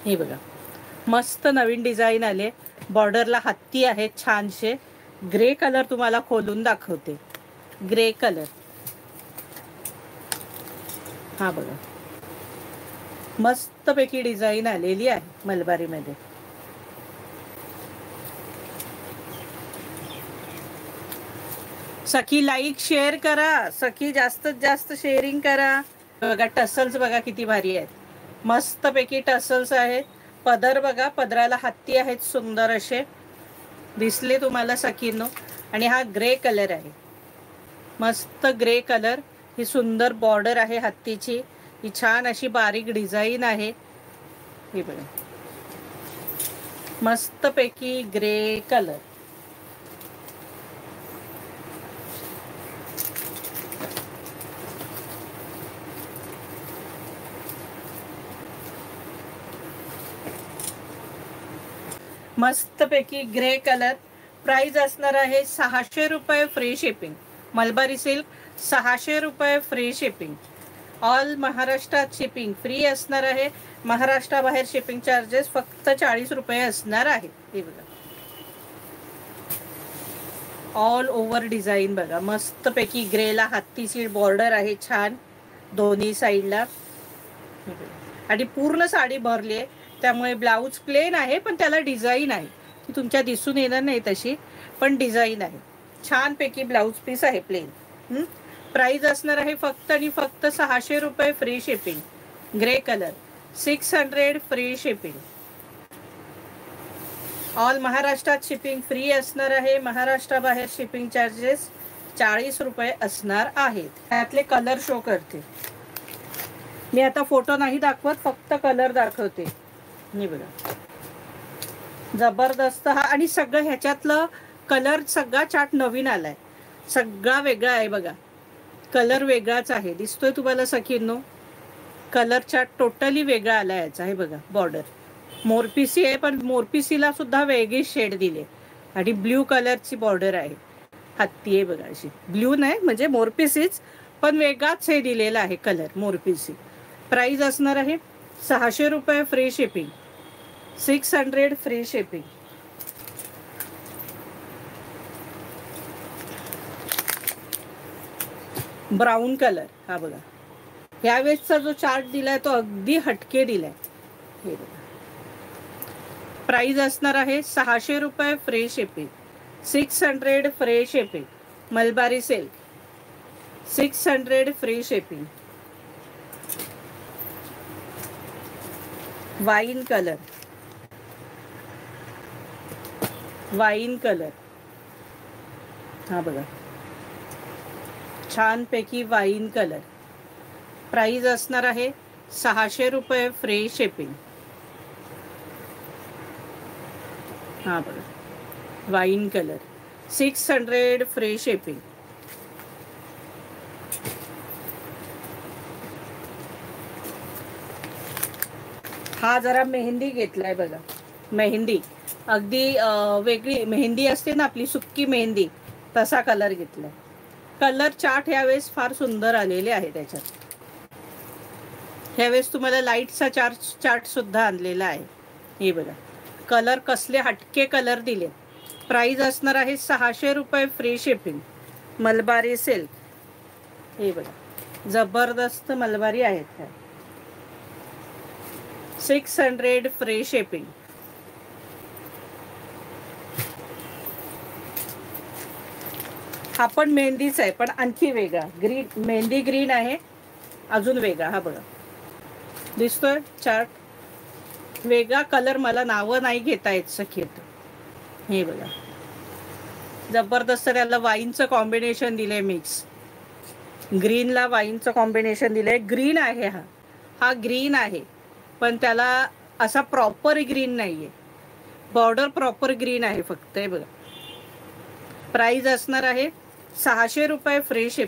हे बघा, मस्त नवीन डिझाईन आले. बॉर्डरला हत्ती आहेत छानसे. ग्रे कलर तुम्हाला खोलून दाखवते. ग्रे कलर, हा बघा, मस्तपैकी डिझाईन आलेली आहे मलबारीमध्ये. सखी लाईक शेअर करा, सखी जास्तीत जास्त शेअरिंग करा. बघा टसल्स बघा किती भारी आहेत, मस्तपैकी टसल्स आहेत. पदर बघा, पदराला हत्ती आहेत सुंदर असे, दिसले तुम्हाला सखींनो. आणि हा ग्रे कलर आहे, मस्त ग्रे कलर. ही सुंदर बॉर्डर आहे हत्तीची. ही छान अशी बारीक डिझाईन आहे. हे बघा, मस्तपैकी ग्रे कलर. मस्तपैकी ग्रे कलर. प्राइस असणार आहे 600 रुपये फ्री शिपिंग. मलबारी सिल्क 600 रुपये फ्री शिपिंग. ऑल महाराष्ट्रात शिपिंग फ्री असणार आहे. महाराष्ट्राबाहेर शिपिंग चार्जेस फक्त 40 रुपये असणार आहे. हे बघा, ऑल ओव्हर डिझाईन बघा, मस्तपैकी ग्रेला हत्तीची बॉर्डर आहे छान दोन्ही साईडला. आणि पूर्ण साडी भरली आहे, त्यामुळे ब्लाऊज प्लेन आहे पण त्याला डिझाईन आहे. ती तुमच्या दिसून येणार नाही तशी, पण डिझाईन आहे. छानपैकी ब्लाऊज पीस आहे प्लेन. प्राइस असणार आहे फक्त आणि फक्त 600 रुपये free shipping. Grey colour 600 free shipping. All महाराष्ट्रात शिपिंग फ्री असणार आहे. महाराष्ट्राबाहेर शिपिंग चार्जेस 40 रुपये असणार आहेत. त्यातले कलर शो करते मी आता, फोटो नाही दाखवत, फक्त कलर दाखवते. हे बघा, जबरदस्त हा. आणि सगळं ह्याच्यातलं कलर सगळा चार्ट नवीन आलाय, सगळा वेगळा आहे बघा. कलर वेगळाच आहे, दिसतोय तुम्हाला सखींनो. कलर चार्ट टोटली वेगळा आला याचा. हे बघा, बॉर्डर मोरपिसी आहे पण मोरपिसीला सुद्धा वेगळी शेड दिले. आणि ब्ल्यू कलरची बॉर्डर आहे. हत्ती आहे बघा अशी, ब्ल्यू नाही म्हणजे मोरपिसीच, पण वेगळाच हे दिलेला आहे कलर मोरपिसी. प्राइस असणार आहे 600 रुपये free shipping. 600 free shipping. Brown colour हा बघा, यावेळेसचा जो चार्ट दिलाय तो अगदी हटके दिलाय. हे बघा, प्राइस असणार आहे 600 रुपये free shipping. 600 free shipping. Malabari silk 600 free shipping. Wine colour, wine colour हा बघा, छानपैकी वाईन कलर. प्राइस असणार आहे 600 रुपये फ्री शिपिंग. हा बघा, वाईन कलर 600 फ्री शिपिंग. हा जरा मेहंदी घेतलाय बघा, मेहंदी अगदी वेगळी मेहंदी असते ना आपली सुक्की मेहंदी, तसा कलर घेतलाय. कलर चार्ट ह्यावेळेस फार सुंदर आलेले आहे त्याच्यात. ह्यावेळेस तुम्हाला लाईटचा चार्ट सुद्धा आणलेला आहे. हे बघा, कलर कसले हटके कलर दिले. प्राइस असणार आहे 600 रुपये फ्री शिपिंग. मलबारी सिल्क. हे बघा, जबरदस्त मलबारी आहेत ह्या. 600 फ्री शिपिंग. हा पण मेहंदीच आहे पण आणखी वेगळा, ग्रीन मेहंदी ग्रीन आहे, अजून वेगळा. हा बघा, दिसतोय चार्ट, वेगळा कलर. मला नावं नाही घेता येत सखीत. हे बघा, जबरदस्त. त्याला वाईनचं कॉम्बिनेशन दिलंय मिक्स, ग्रीनला वाईनचं कॉम्बिनेशन दिलंय. ग्रीन आहे हा, हा ग्रीन आहे पण त्याला असा प्रॉपर ग्रीन नाहीये. बॉर्डर प्रॉपर ग्रीन आहे फक्त. हे बघा, प्राइस असणार आहे 600 रुपये फ्री शिपिंग.